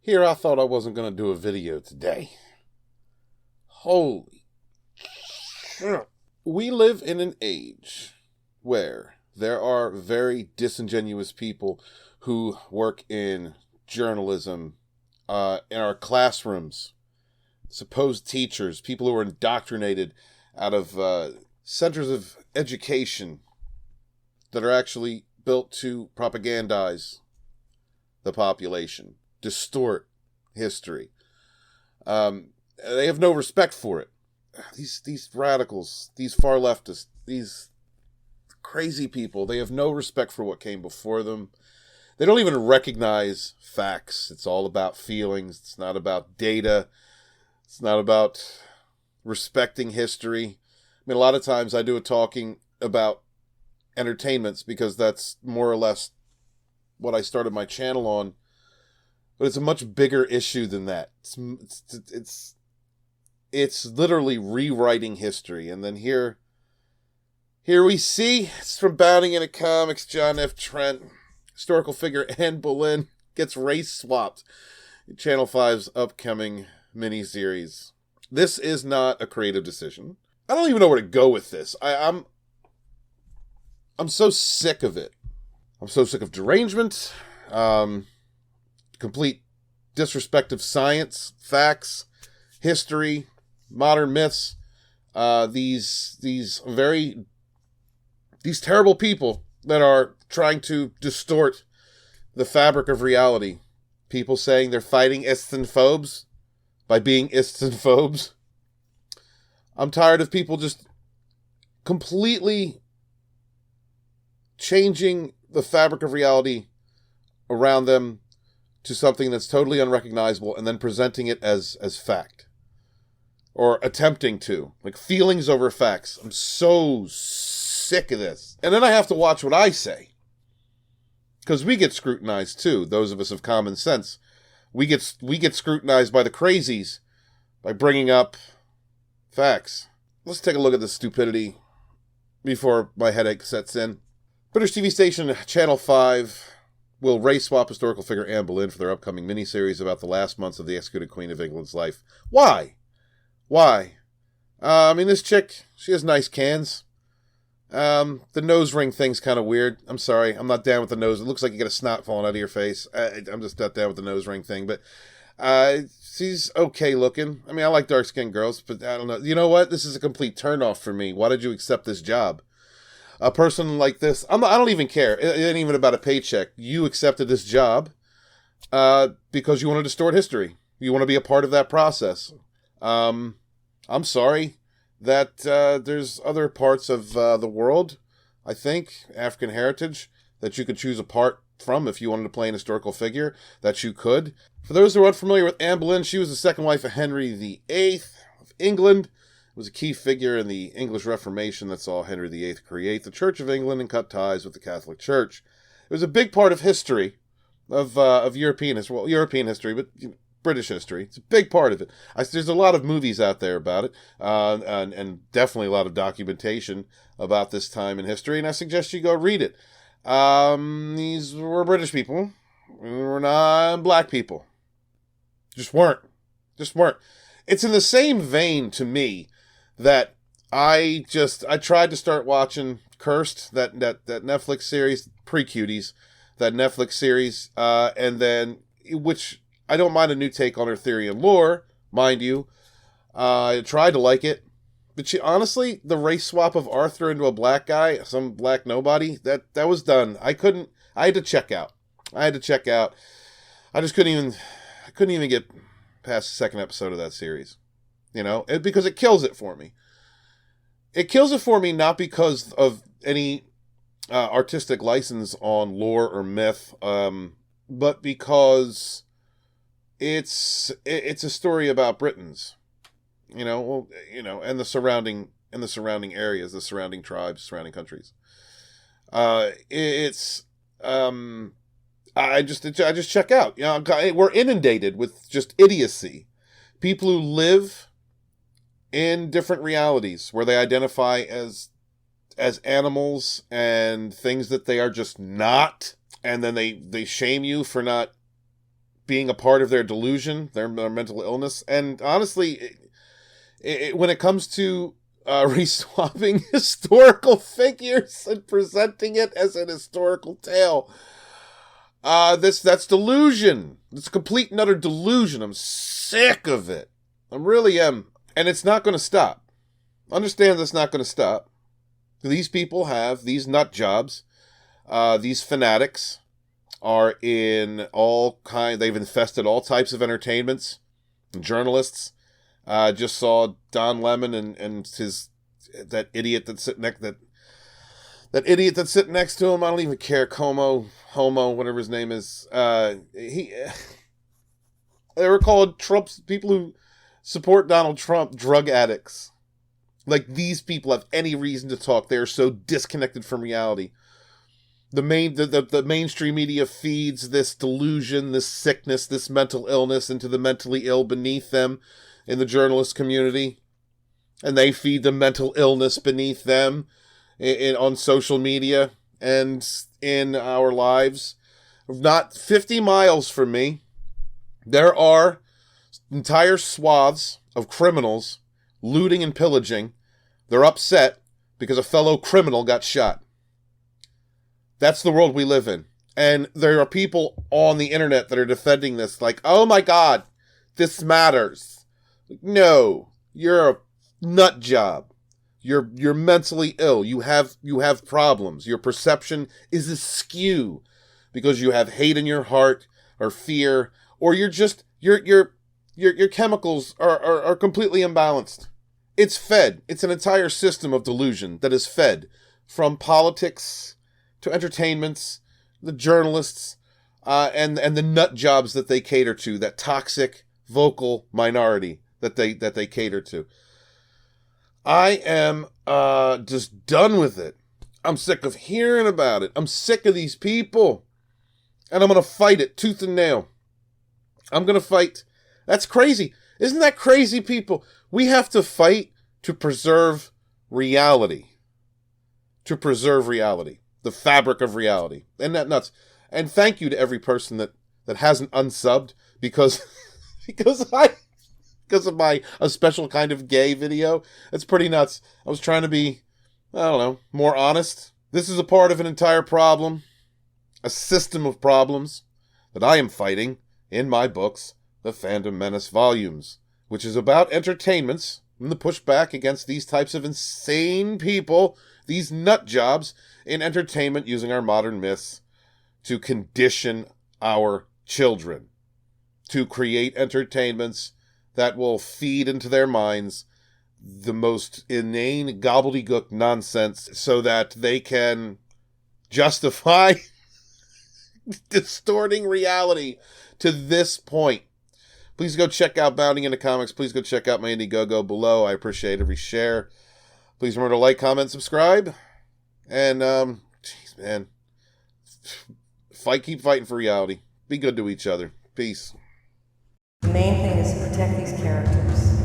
Here, I thought I wasn't going to do a video today. Holy shit. We live in an age where there are very disingenuous people who work in journalism, in our classrooms, supposed teachers, people who are indoctrinated out of centers of education that are actually built to propagandize the population, distort history. They have no respect for it. These radicals, these far leftists, these crazy people, they have no respect for what came before them. They don't even recognize facts. It's all about feelings. It's not about data. It's not about respecting history. I mean, a lot of times I do a talking about entertainments because that's more or less what I started my channel on. But it's a much bigger issue than that. It's literally rewriting history. And then here we see, it's from Bounding into Comics, John F. Trent, historical figure Anne Boleyn gets race swapped in Channel 5's upcoming miniseries. This is not a creative decision. I don't even know where to go with this. I'm so sick of it. I'm so sick of derangement, complete disrespect of science, facts, history, modern myths. These terrible people that are trying to distort the fabric of reality. People saying they're fighting isthenophobes by being isthenophobes. I'm tired of people just completely changing the fabric of reality around them to something that's totally unrecognizable and then presenting it as fact. Or attempting to. Like feelings over facts. I'm so sick of this. And then I have to watch what I say. Because we get scrutinized too, those of us of common sense. We get scrutinized by the crazies by bringing up facts. Let's take a look at the stupidity before my headache sets in. British TV station Channel 5 will race swap historical figure Anne Boleyn for their upcoming miniseries about the last months of the executed Queen of England's life. Why? I mean, this chick, she has nice cans. The nose ring thing's kind of weird. I'm sorry, I'm not down with the nose. It looks like you got a snot falling out of your face. I'm just not down with the nose ring thing, but she's okay looking. I mean, I like dark-skinned girls, but I don't know. You know what? This is a complete turnoff for me. Why did you accept this job? A person like this, I don't even care. It ain't even about a paycheck. You accepted this job because you want to distort history. You want to be a part of that process. I'm sorry that there's other parts of the world, I think, African heritage, that you could choose a part from if you wanted to play an historical figure, that you could. For those who are unfamiliar with Anne Boleyn, she was the second wife of Henry VIII of England. Was a key figure in the English Reformation that saw Henry VIII create the Church of England and cut ties with the Catholic Church. It was a big part of history, of European history. Well, European history, but British history. It's a big part of it. There's a lot of movies out there about it, and definitely a lot of documentation about this time in history, and I suggest you go read it. These were British people. We're not black people. Just weren't. It's in the same vein to me that I tried to start watching Cursed, that Netflix series, Pre-Cuties, that Netflix series, and then, which I don't mind a new take on her theory and lore, mind you. I tried to like it, but honestly, the race swap of Arthur into a black guy, some black nobody, that was done. I had to check out. I just couldn't even get past the second episode of that series. Because it kills it for me. It kills it for me not because of any artistic license on lore or myth, but because it's a story about Britons, and the surrounding areas, the surrounding tribes, surrounding countries. I just check out. We're inundated with just idiocy. People who live in different realities where they identify as animals and things that they are just not, and then they shame you for not being a part of their delusion, their mental illness. And honestly, when it comes to reswapping historical figures and presenting it as an historical tale, that's delusion. It's complete and utter delusion. I'm sick of it. I really am. And it's not going to stop. Understand that's not going to stop. These people have these nut jobs. These fanatics are in all kind. They've infested all types of entertainments and journalists. Just saw Don Lemon and that idiot that's sitting next to him. I don't even care. Homo, whatever his name is. They were called people who support Donald Trump drug addicts. Like, these people have any reason to talk. They are so disconnected from reality. The mainstream media feeds this delusion, this sickness, this mental illness into the mentally ill beneath them in the journalist community. And they feed the mental illness beneath them on social media and in our lives. Not 50 miles from me, there are entire swaths of criminals looting and pillaging. They're upset because a fellow criminal got shot. That's the world we live in. And there are people on the internet that are defending this like, oh my God, this matters. No, you're a nut job. You're mentally ill. You have problems. Your perception is askew because you have hate in your heart or fear, or you're just your chemicals are completely imbalanced. It's fed. It's an entire system of delusion that is fed from politics to entertainments, the journalists, and the nut jobs that they cater to, that toxic vocal minority that they cater to. I am just done with it. I'm sick of hearing about it. I'm sick of these people. And I'm going to fight it tooth and nail. I'm going to fight. That's crazy. Isn't that crazy, people? We have to fight to preserve reality. To preserve reality. The fabric of reality. Isn't that nuts? And thank you to every person that hasn't unsubbed because of my a special kind of gay video. It's pretty nuts. I was trying to be, I don't know, more honest. This is a part of an entire problem. A system of problems that I am fighting in my books, the Fandom Menace volumes, which is about entertainments and the pushback against these types of insane people, these nut jobs in entertainment using our modern myths to condition our children, to create entertainments that will feed into their minds the most inane gobbledygook nonsense so that they can justify distorting reality to this point. Please go check out Bounding into Comics. Please go check out my Indiegogo below. I appreciate every share. Please remember to like, comment, subscribe. And, jeez, man. Keep fighting for reality. Be good to each other. Peace. The main thing is to protect these characters.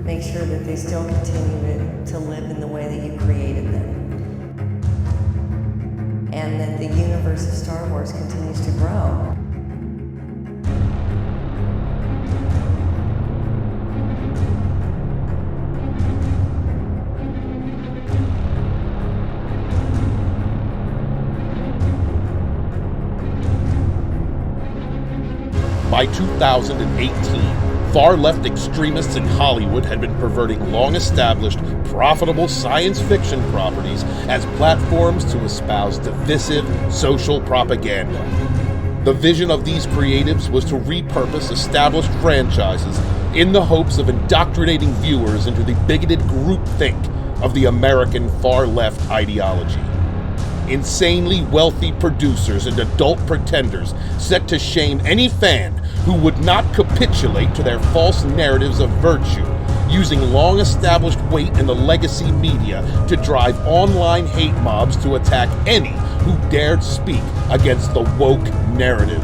Make sure that they still continue to live in the way that you created them. And that the universe of Star Wars continues to grow. By 2018, far-left extremists in Hollywood had been perverting long-established, profitable science fiction properties as platforms to espouse divisive social propaganda. The vision of these creatives was to repurpose established franchises in the hopes of indoctrinating viewers into the bigoted groupthink of the American far-left ideology. Insanely wealthy producers and adult pretenders set to shame any fan who would not capitulate to their false narratives of virtue, using long-established weight in the legacy media to drive online hate mobs to attack any who dared speak against the woke narrative.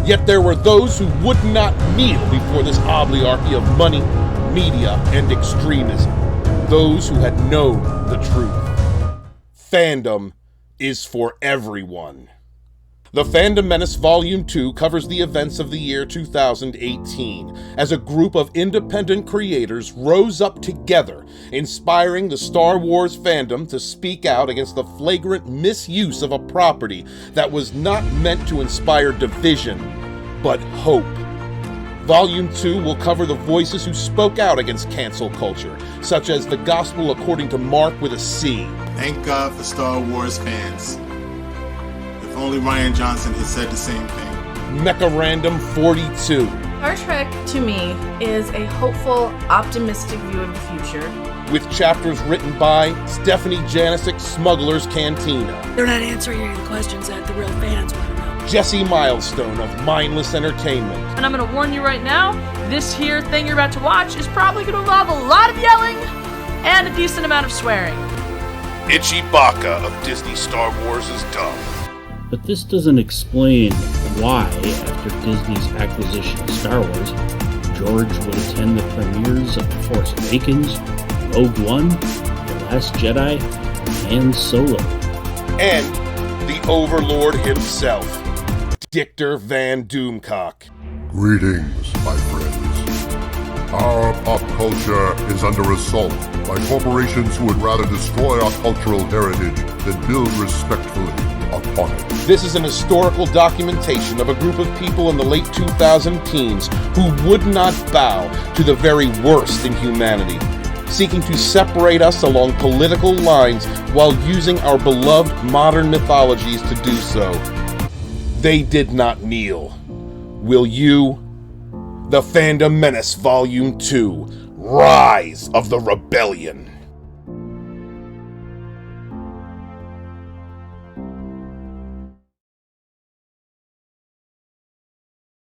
Yet there were those who would not kneel before this oligarchy of money, media, and extremism. Those who had known the truth. Fandom is for everyone. The Fandom Menace Volume 2 covers the events of the year 2018, as a group of independent creators rose up together, inspiring the Star Wars fandom to speak out against the flagrant misuse of a property that was not meant to inspire division, but hope. Volume 2 will cover the voices who spoke out against cancel culture, such as The Gospel According to Mark with a C. Thank God for Star Wars fans. If only Rian Johnson had said the same thing. Mecha Random 42. Star Trek, to me, is a hopeful, optimistic view of the future. With chapters written by Stephanie Janicek, Smuggler's Cantina. They're not answering any of the questions that the real fans want to know. Jesse Milestone of Mindless Entertainment. And I'm going to warn you right now, this here thing you're about to watch is probably going to involve a lot of yelling and a decent amount of swearing. Itchy Baka of Disney Star Wars is dumb. But this doesn't explain why, after Disney's acquisition of Star Wars, George would attend the premieres of The Force Awakens, Rogue One, The Last Jedi, and Solo. And the Overlord himself, Dictor Van Doomcock. Greetings, my friends. Our pop culture is under assault by corporations who would rather destroy our cultural heritage than build respectfully upon it. This is an historical documentation of a group of people in the late 2000 teens who would not bow to the very worst in humanity, seeking to separate us along political lines while using our beloved modern mythologies to do so. They did not kneel. Will you? The Fandom Menace Volume 2, Rise of the Rebellion.